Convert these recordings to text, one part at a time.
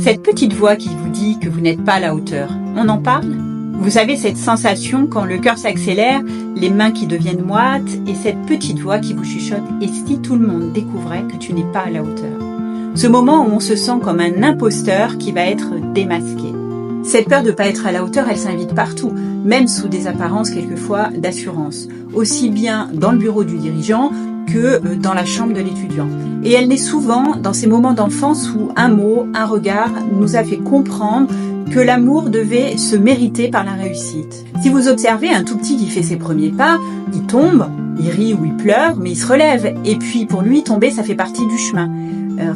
Cette petite voix qui vous dit que vous n'êtes pas à la hauteur, on en parle? Vous savez, cette sensation quand le cœur s'accélère, les mains qui deviennent moites et cette petite voix qui vous chuchote « Et si tout le monde découvrait que tu n'es pas à la hauteur ?» Ce moment où on se sent comme un imposteur qui va être démasqué. Cette peur de ne pas être à la hauteur, elle s'invite partout, même sous des apparences quelquefois d'assurance, aussi bien dans le bureau du dirigeant que dans la chambre de l'étudiant. Et elle naît souvent dans ces moments d'enfance où un mot, un regard nous a fait comprendre que l'amour devait se mériter par la réussite. Si vous observez un tout petit qui fait ses premiers pas, il tombe, il rit ou il pleure, mais il se relève. Et puis pour lui, tomber, ça fait partie du chemin.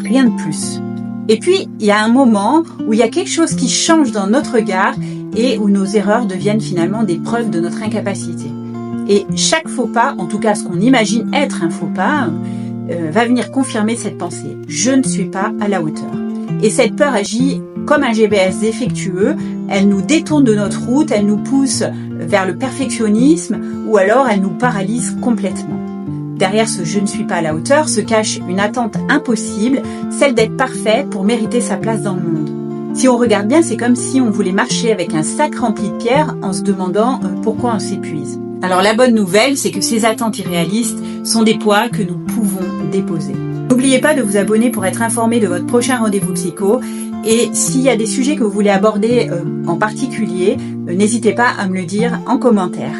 Rien de plus. Et puis, il y a un moment où il y a quelque chose qui change dans notre regard et où nos erreurs deviennent finalement des preuves de notre incapacité. Et chaque faux pas, en tout cas ce qu'on imagine être un faux pas, va venir confirmer cette pensée. Je ne suis pas à la hauteur. Et cette peur agit comme un GPS défectueux, elle nous détourne de notre route, elle nous pousse vers le perfectionnisme ou alors elle nous paralyse complètement. Derrière ce « je ne suis pas à la hauteur » se cache une attente impossible, celle d'être parfait pour mériter sa place dans le monde. Si on regarde bien, c'est comme si on voulait marcher avec un sac rempli de pierres en se demandant pourquoi on s'épuise. Alors la bonne nouvelle, c'est que ces attentes irréalistes sont des poids que nous pouvons déposer. N'oubliez pas de vous abonner pour être informé de votre prochain rendez-vous psycho. Et s'il y a des sujets que vous voulez aborder en particulier, n'hésitez pas à me le dire en commentaire.